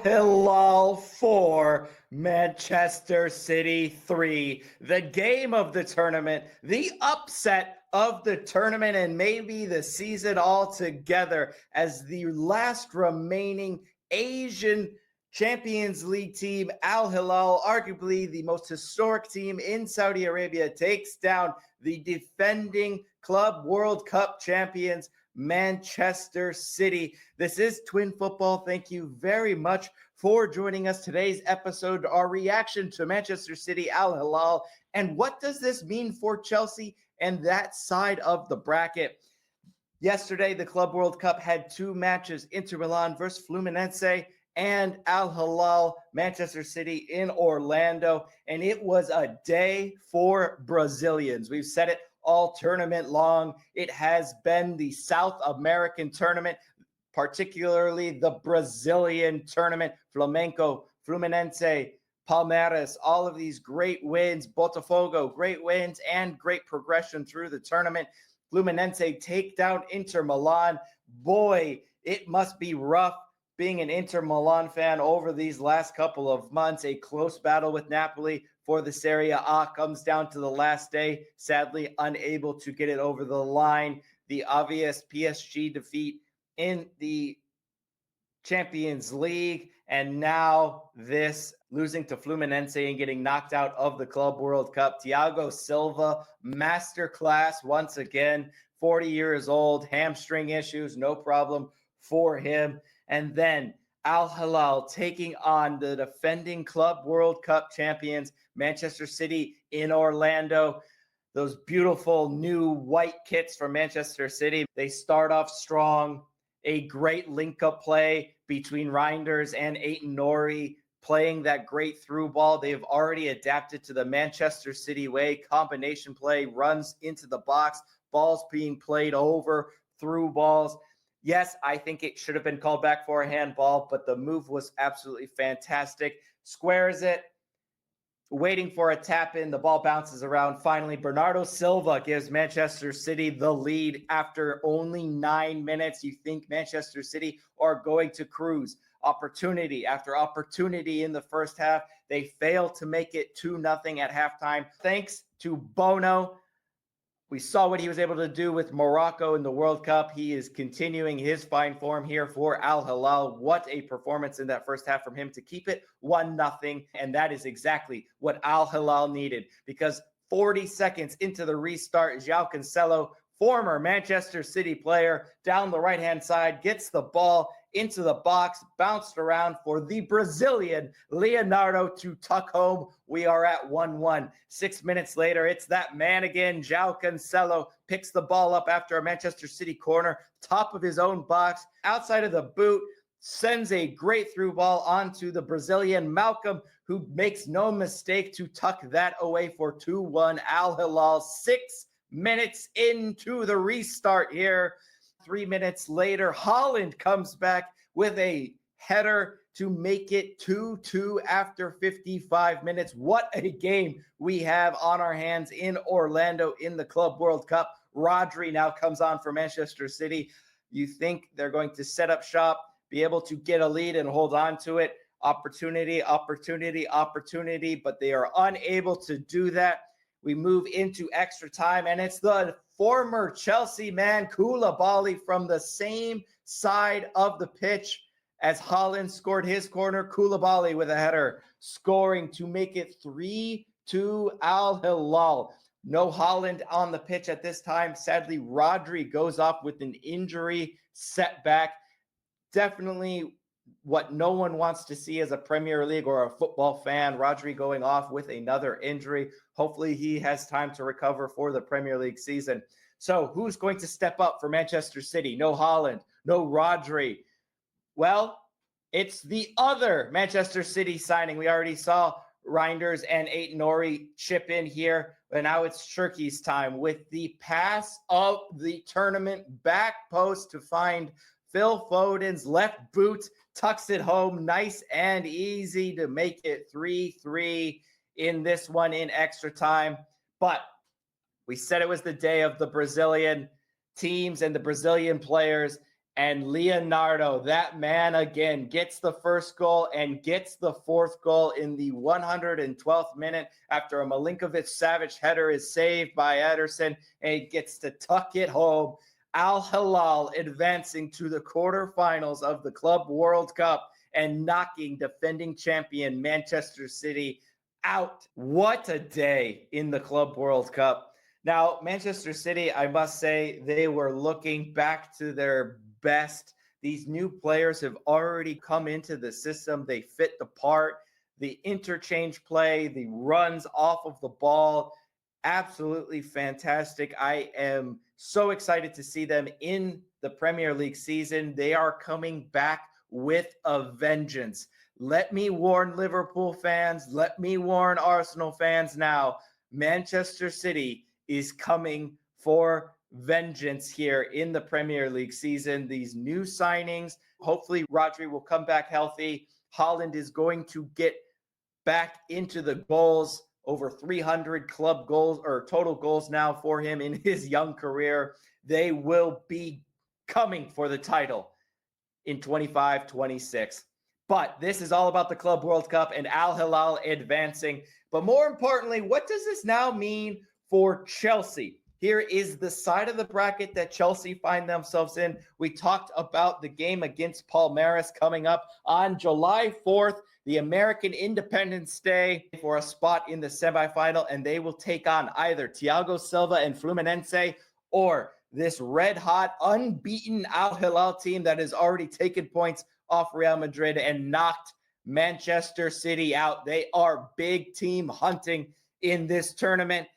Hilal 4, Manchester City 3. The game of the tournament, the upset of the tournament, and maybe the season altogether, as the last remaining Asian Champions League team, Al Hilal, arguably the most historic team in Saudi Arabia, takes down the defending Club World Cup champions, Manchester City. This is Twin Football. Thank you very much for joining us. Today's episode, our reaction to Manchester City, Al Hilal, and what does this mean for Chelsea and that side of the bracket? Yesterday, the Club World Cup had two matches, Inter Milan versus Fluminense and Al Hilal, Manchester City in Orlando, and it was a day for Brazilians. We've said it all tournament long. It has been the South American tournament, particularly the Brazilian tournament. Flamengo, Fluminense, Palmeiras, all of these great wins. Botafogo, great wins and great progression through the tournament. Fluminense take down Inter Milan. Boy, it must be rough being an Inter Milan fan over these last couple of months. A close battle with Napoli for the Serie A comes down to the last day. Sadly, unable to get it over the line. The obvious PSG defeat in the Champions League, and now this losing to Fluminense and getting knocked out of the Club World Cup. Thiago Silva, masterclass once again, 40 years old, hamstring issues, no problem for him. And then Al Hilal taking on the defending Club World Cup champions, Manchester City in Orlando. Those beautiful new white kits from Manchester City. They start off strong. A great link-up play between Reinders and Aït-Nouri, playing that great through ball. They've already adapted to the Manchester City way. Combination play, runs into the box, balls being played over, through balls. Yes, I think it should have been called back for a handball, but the move was absolutely fantastic. Squares it, waiting for a tap in. The ball bounces around. Finally, Bernardo Silva gives Manchester City the lead after only 9 minutes. You think Manchester City are going to cruise. Opportunity after opportunity in the first half. They fail to make it 2-0 at halftime. Thanks to Bono. We saw what he was able to do with Morocco in the World Cup. He is continuing his fine form here for Al Hilal. What a performance in that first half from him to keep it 1-0. And that is exactly what Al Hilal needed, because 40 seconds into the restart, João Cancelo, former Manchester City player, down the right-hand side, gets the ball into the box, bounced around for the Brazilian Leonardo to tuck home. We are at 1-1. 6 minutes later, it's that man again. Jao Cancelo picks the ball up after a Manchester City corner, top of his own box, outside of the boot, sends a great through ball onto the Brazilian Malcolm, who makes no mistake to tuck that away for 2-1. Al Hilal, 6 minutes into the restart here. 3 minutes later, Haaland comes back with a header to make it 2-2 after 55 minutes. What a game we have on our hands in Orlando in the Club World Cup. Rodri now comes on for Manchester City. You think they're going to set up shop, be able to get a lead and hold on to it. Opportunity, opportunity, opportunity, but they are unable to do that. We move into extra time, and it's the former Chelsea man, Koulibaly, from the same side of the pitch as Haaland scored his corner. Koulibaly with a header, scoring to make it 3-2 Al Hilal. No Haaland on the pitch at this time. Sadly, Rodri goes off with an injury setback. Definitely what no one wants to see as a Premier League or a football fan. Rodri going off with another injury. Hopefully he has time to recover for the Premier League season. So who's going to step up for Manchester City? No Haaland, no Rodri. Well, it's the other Manchester City signing. We already saw Reinders and Aït-Nouri chip in here, but now it's Shirky's time with the pass of the tournament, back post to find Phil Foden's left boot, tucks it home nice and easy to make it 3-3 in this one in extra time. But we said it was the day of the Brazilian teams and the Brazilian players, And Leonardo, that man again, gets the first goal and gets the fourth goal in the 112th minute after a Milinkovic-Savic header is saved by Ederson, and he gets to tuck it home. Al Hilal advancing to the quarterfinals of the Club World Cup and knocking defending champion Manchester City out. What a day in the Club World Cup. Now, Manchester City, I must say, they were looking back to their best. These new players have already come into the system. They fit the part. The interchange play, the runs off of the ball, absolutely fantastic. I am so excited to see them in the Premier League season. They are coming back with a vengeance. Let me warn Liverpool fans, let me warn Arsenal fans now. Manchester City is coming for vengeance here in the Premier League season. These new signings, hopefully Rodri will come back healthy. Haaland is going to get back into the goals, over 300 club goals or total goals now for him in his young career. They will be coming for the title in 25-26. But this is all about the Club World Cup and Al Hilal advancing. But more importantly, what does this now mean for Chelsea? Here is the side of the bracket that Chelsea find themselves in. We talked about the game against Palmeiras coming up on July 4th, the American Independence Day, for a spot in the semifinal, and they will take on either Thiago Silva and Fluminense or this red-hot, unbeaten Al Hilal team that has already taken points off Real Madrid and knocked Manchester City out. They are big team hunting in this tournament.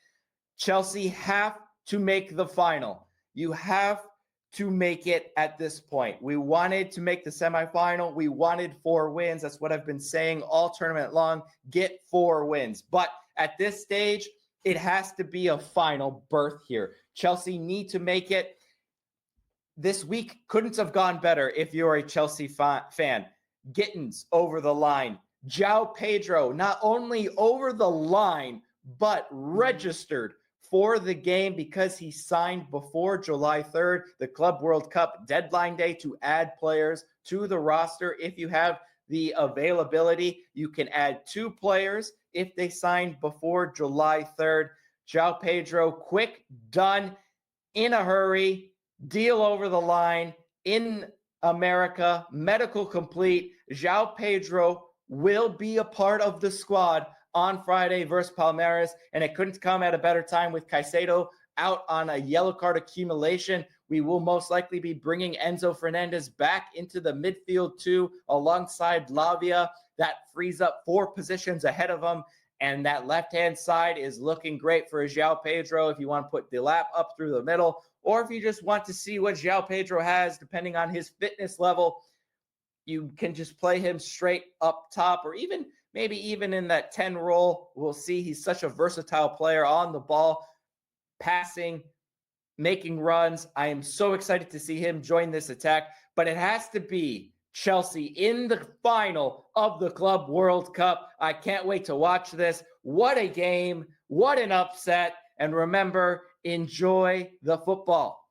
Chelsea have to make the final. You have to make it at this point. We wanted to make the semifinal. We wanted 4 wins. That's what I've been saying all tournament long. Get 4 wins. But at this stage, it has to be a final berth here. Chelsea need to make it. This week couldn't have gone better if you're a Chelsea fan. Gittins over the line. Jao Pedro not only over the line, but registered for the game because he signed before July 3rd, the Club World Cup deadline day, to add players to the roster. If you have the availability, you can add 2 players if they signed before July 3rd. Jao Pedro, quick, done, in a hurry, deal over the line in America, medical complete. Jao Pedro will be a part of the squad on Friday versus Palmeiras, and it couldn't come at a better time with Caicedo out on a yellow card accumulation. We will most likely be bringing Enzo Fernandez back into the midfield too, alongside Lavia. That frees up 4 positions ahead of him, and that left-hand side is looking great for Jao Pedro if you want to put Delap up through the middle, or if you just want to see what Jao Pedro has, depending on his fitness level, you can just play him straight up top, or even maybe even in that 10 role. We'll see. He's such a versatile player on the ball, passing, making runs. I am so excited to see him join this attack, but it has to be Chelsea in the final of the Club World Cup. I can't wait to watch this. What a game. What an upset. And remember, enjoy the football.